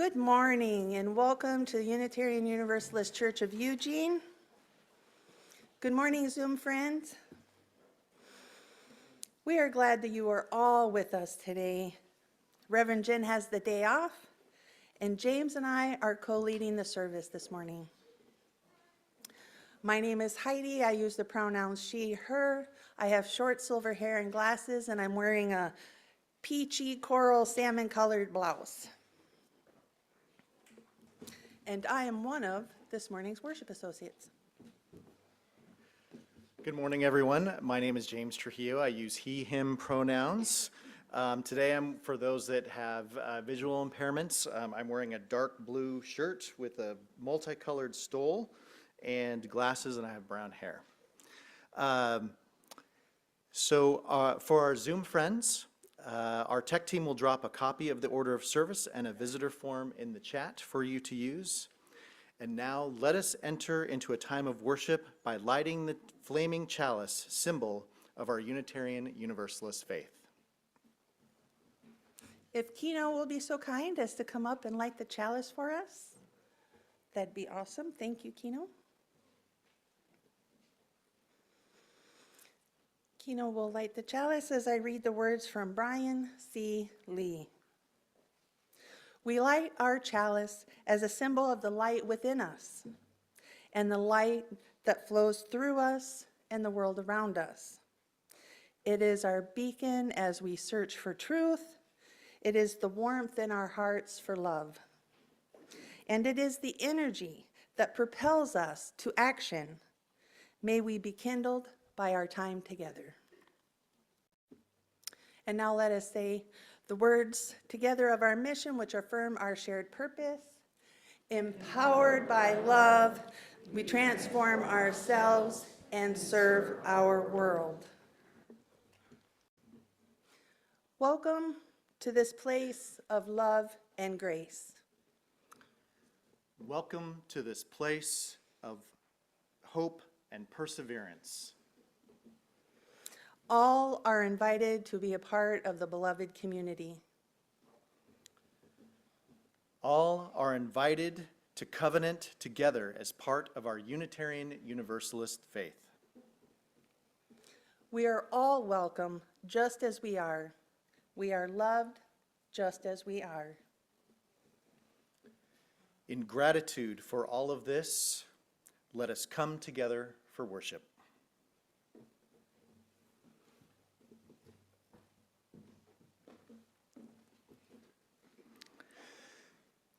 Good morning and welcome to the Unitarian Universalist Church of Eugene. Good morning, Zoom friends. We are glad that you are all with us today. Reverend Jen has the day off, and James and I are co-leading the service this morning. My name is Heidi. I use the pronouns she, her. I have short silver hair and glasses, and I'm wearing a peachy coral salmon-colored blouse. And I am one of this morning's worship associates. Good morning, everyone. My name is James Trujillo. I use he, him pronouns. Today, for those that have visual impairments, I'm wearing a dark blue shirt with a multicolored stole and glasses, and I have brown hair. For our Zoom friends, our tech team will drop a copy of the order of service and a visitor form in the chat for you to use. And now let us enter into a time of worship by lighting the flaming chalice, symbol of our Unitarian Universalist faith. If Kino will be so kind as to come up and light the chalice for us, that'd be awesome. Thank you, Kino. Kino will light the chalice as I read the words from Brian C. Lee. We light our chalice as a symbol of the light within us and the light that flows through us and the world around us. It is our beacon as we search for truth. It is the warmth in our hearts for love. And it is the energy that propels us to action. May we be kindled by our time together. And now let us say the words together of our mission, which affirm our shared purpose. Empowered by love, we transform ourselves and serve our world. Welcome to this place of love and grace. Welcome to this place of hope and perseverance. All are invited to be a part of the beloved community. All are invited to covenant together as part of our Unitarian Universalist faith. We are all welcome just as we are. We are loved just as we are. In gratitude for all of this, let us come together for worship.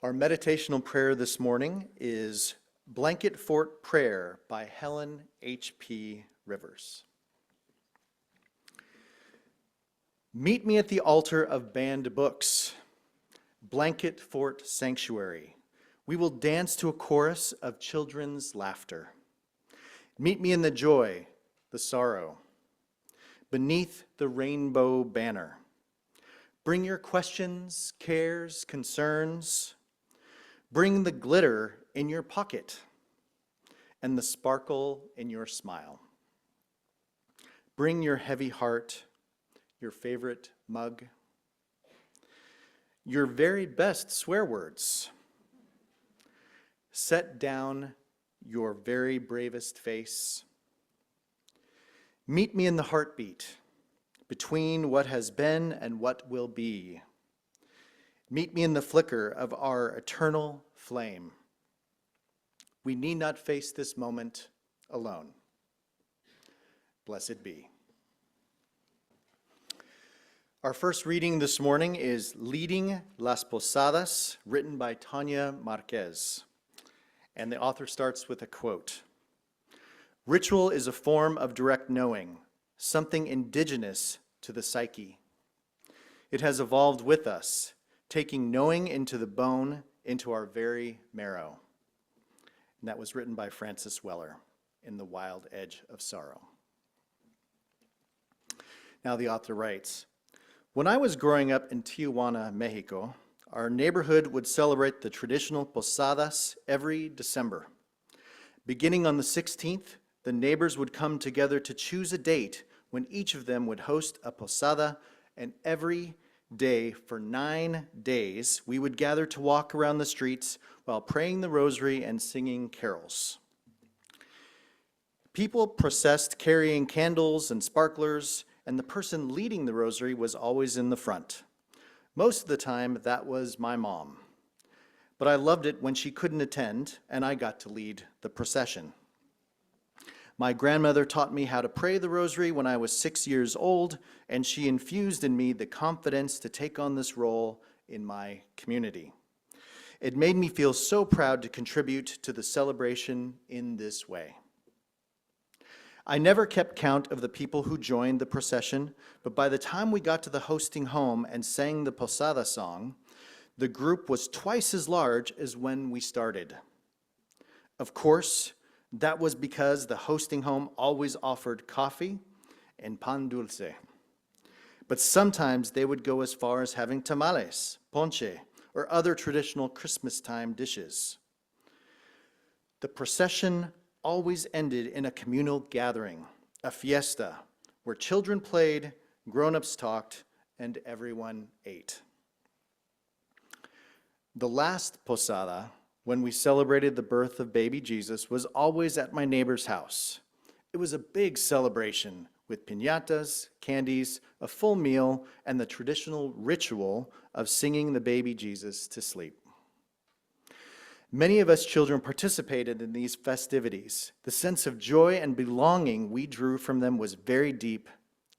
Our meditational prayer this morning is Blanket Fort Prayer by Helen H.P. Rivers. Meet me at the altar of banned books, Blanket Fort Sanctuary. We will dance to a chorus of children's laughter. Meet me in the joy, the sorrow, beneath the rainbow banner. Bring your questions, cares, concerns. Bring the glitter in your pocket and the sparkle in your smile. Bring your heavy heart, your favorite mug, your very best swear words. Set down your very bravest face. Meet me in the heartbeat between what has been and what will be. Meet me in the flicker of our eternal flame. We need not face this moment alone. Blessed be. Our first reading this morning is Leading Las Posadas, written by Tanya Marquez. And the author starts with a quote. Ritual is a form of direct knowing, something indigenous to the psyche. It has evolved with us, taking knowing into the bone, into our very marrow. And that was written by Francis Weller in The Wild Edge of Sorrow. Now the author writes, when I was growing up in Tijuana, Mexico, our neighborhood would celebrate the traditional posadas every December. Beginning on the 16th, the neighbors would come together to choose a date when each of them would host a posada, and every day for 9 days, we would gather to walk around the streets while praying the rosary and singing carols. People processed carrying candles and sparklers, and the person leading the rosary was always in the front. Most of the time, that was my mom. But I loved it when she couldn't attend, and I got to lead the procession. My grandmother taught me how to pray the rosary when I was 6 years old, and she infused in me the confidence to take on this role in my community. It made me feel so proud to contribute to the celebration in this way. I never kept count of the people who joined the procession, but by the time we got to the hosting home and sang the Posada song, the group was twice as large as when we started. Of course, that was because the hosting home always offered coffee and pan dulce. But sometimes they would go as far as having tamales, ponche, or other traditional Christmas time dishes. The procession always ended in a communal gathering, a fiesta, where children played, grown-ups talked, and everyone ate. The last posada, when we celebrated the birth of baby Jesus, was always at my neighbor's house. It was a big celebration with piñatas, candies, a full meal, and the traditional ritual of singing the baby Jesus to sleep. Many of us children participated in these festivities. The sense of joy and belonging we drew from them was very deep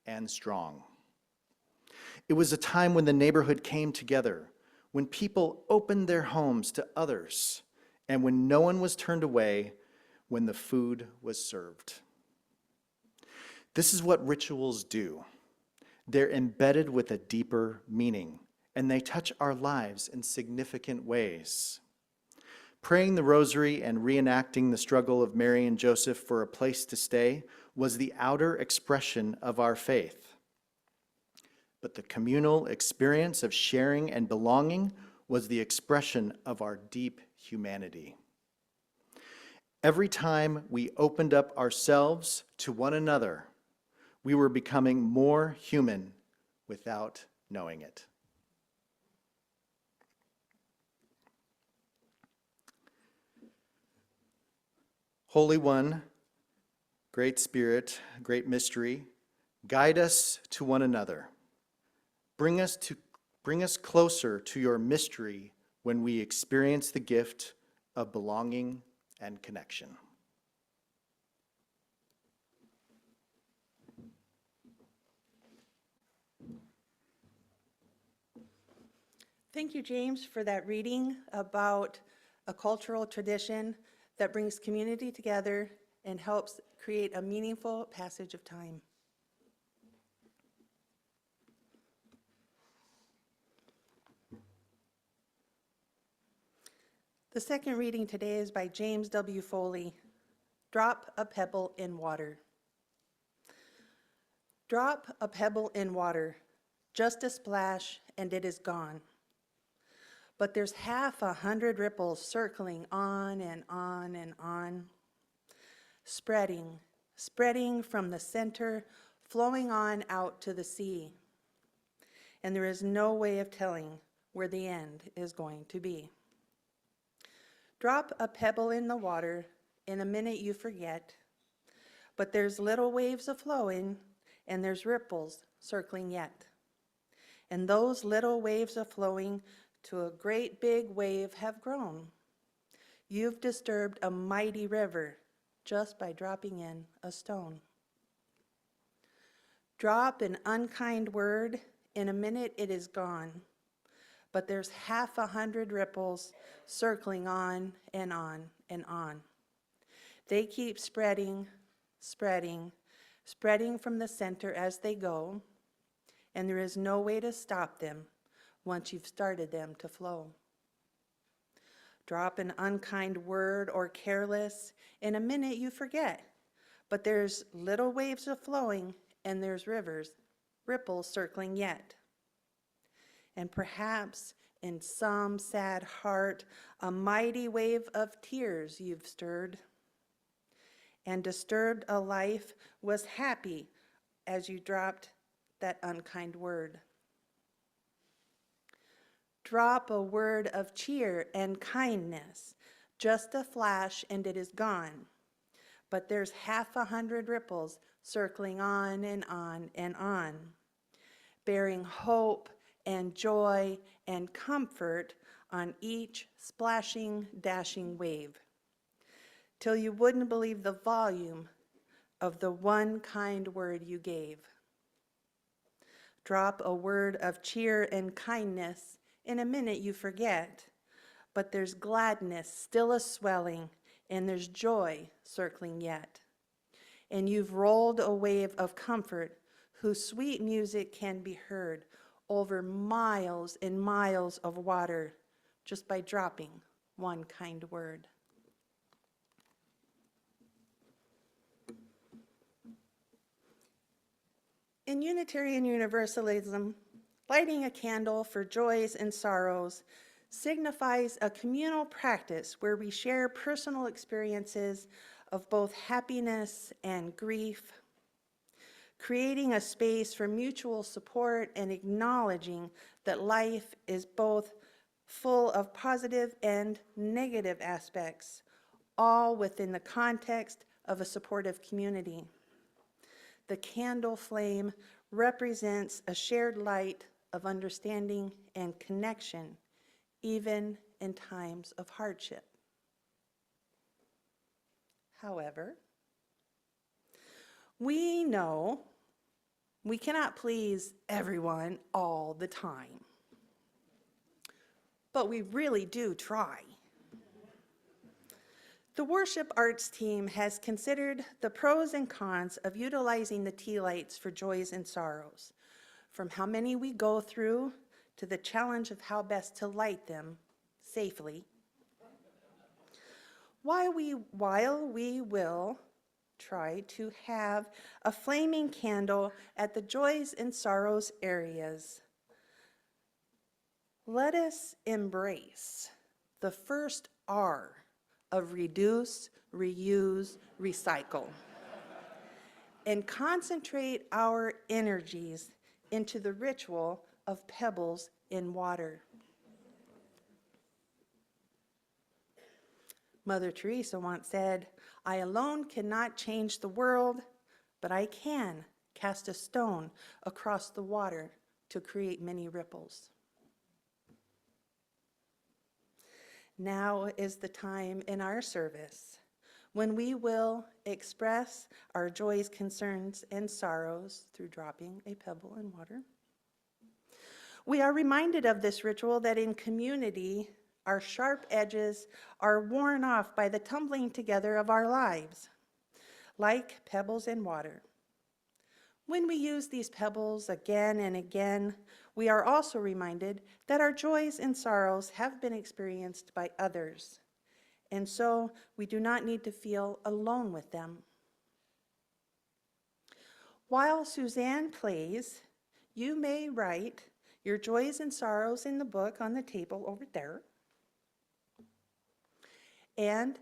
and strong. It was a time when the neighborhood came together, when people opened their homes to others, and when no one was turned away when the food was served. This is what rituals do. They're embedded with a deeper meaning, and they touch our lives in significant ways. Praying the rosary and reenacting the struggle of Mary and Joseph for a place to stay was the outer expression of our faith. But the communal experience of sharing and belonging was the expression of our deep humanity. Every time we opened up ourselves to one another, we were becoming more human without knowing it. Holy One, Great Spirit, great mystery, guide us to one another. Bring us closer to your mystery when we experience the gift of belonging and connection. Thank you, James, for that reading about a cultural tradition that brings community together and helps create a meaningful passage of time. The second reading today is by James W. Foley. Drop a pebble in water. Drop a pebble in water, just a splash, and it is gone. But there's 100 ripples circling on and on and on, spreading from the center, flowing on out to the sea. And there is no way of telling where the end is going to be. Drop a pebble in the water, in a minute you forget, but there's little waves a flowing, and there's ripples circling yet. And those little waves a flowing to a great big wave have grown. You've disturbed a mighty river just by dropping in a stone. Drop an unkind word, in a minute it is gone. But there's 100 ripples circling on and on and on. They keep spreading from the center as they go, and there is no way to stop them once you've started them to flow. Drop an unkind word or careless, in a minute you forget, but there's little waves of flowing, and there's ripples circling yet. And perhaps in some sad heart, a mighty wave of tears you've stirred. And disturbed a life was happy as you dropped that unkind word. Drop a word of cheer and kindness, just a flash and it is gone. But there's 100 ripples circling on and on and on, bearing hope and joy and comfort on each splashing, dashing wave, till you wouldn't believe the volume of the one kind word you gave. Drop a word of cheer and kindness, in a minute you forget, but there's gladness still a swelling, and there's joy circling yet. And you've rolled a wave of comfort whose sweet music can be heard over miles and miles of water just by dropping one kind word. In Unitarian Universalism, lighting a candle for joys and sorrows signifies a communal practice where we share personal experiences of both happiness and grief, creating a space for mutual support and acknowledging that life is both full of positive and negative aspects, all within the context of a supportive community. The candle flame represents a shared light of understanding and connection, even in times of hardship. However, we know we cannot please everyone all the time, but we really do try. The worship arts team has considered the pros and cons of utilizing the tea lights for joys and sorrows, from how many we go through to the challenge of how best to light them safely. While we will try to have a flaming candle at the joys and sorrows areas, let us embrace the first R of reduce, reuse, recycle, and concentrate our energies into the ritual of pebbles in water. Mother Teresa once said, "I alone cannot change the world, but I can cast a stone across the water to create many ripples." Now is the time in our service when we will express our joys, concerns, and sorrows through dropping a pebble in water. We are reminded of this ritual that in community, our sharp edges are worn off by the tumbling together of our lives, like pebbles in water. When we use these pebbles again and again, we are also reminded that our joys and sorrows have been experienced by others, and so we do not need to feel alone with them. While Suzanne plays, you may write your joys and sorrows in the book on the table over there, and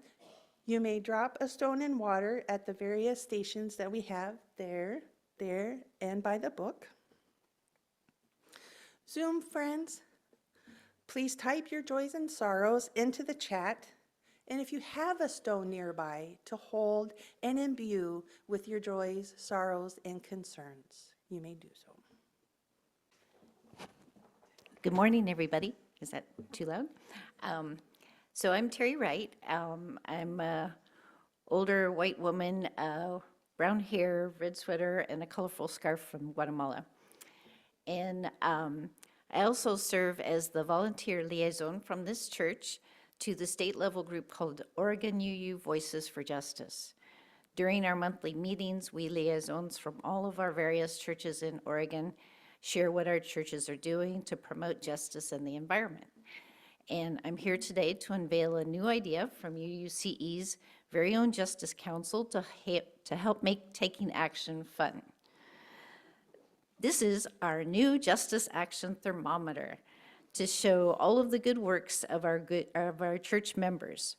you may drop a stone in water at the various stations that we have there, and by the book. Zoom friends, please type your joys and sorrows into the chat, and if you have a stone nearby to hold and imbue with your joys, sorrows, and concerns, you may do so. Good morning, everybody. Is that too loud? So I'm Terry Wright. I'm an older white woman, brown hair, red sweater, and a colorful scarf from Guatemala. And I also serve as the volunteer liaison from this church to the state level group called Oregon UU Voices for Justice. During our monthly meetings, we liaisons from all of our various churches in Oregon share what our churches are doing to promote justice and the environment. And I'm here today to unveil a new idea from UUCE's very own Justice Council to help make taking action fun. This is our new Justice Action Thermometer to show all of the good works of our church members.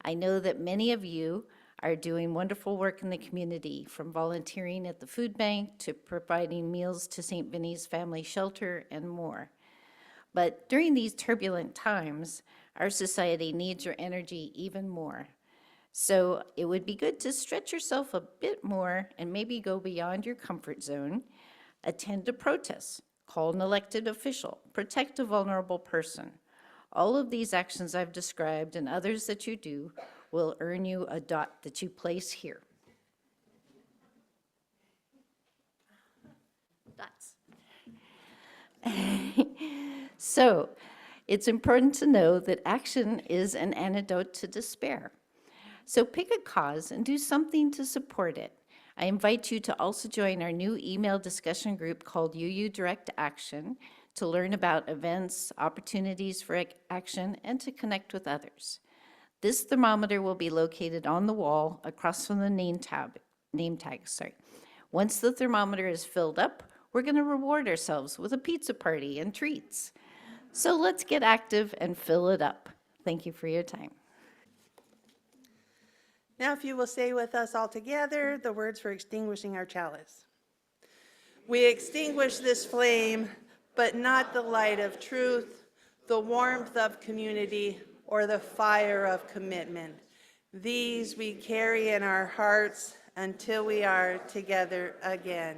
I know that many of you are doing wonderful work in the community, from volunteering at the food bank to providing meals to St. Vinny's Family Shelter and more. But during these turbulent times, our society needs your energy even more. So it would be good to stretch yourself a bit more and maybe go beyond your comfort zone. Attend a protest, call an elected official, protect a vulnerable person. All of these actions I've described and others that you do will earn you a dot that you place here. Dots. So, it's important to know that action is an antidote to despair. So pick a cause and do something to support it. I invite you to also join our new email discussion group called UU Direct Action to learn about events, opportunities for action, and to connect with others. This thermometer will be located on the wall across from the name tag. Once the thermometer is filled up, we're going to reward ourselves with a pizza party and treats. So let's get active and fill it up. Thank you for your time. Now, if you will say with us all together the words for extinguishing our chalice. We extinguish this flame, but not the light of truth, the warmth of community, or the fire of commitment. These we carry in our hearts until we are together again.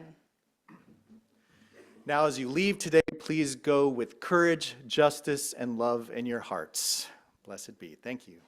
Now, as you leave today, please go with courage, justice, and love in your hearts. Blessed be. Thank you.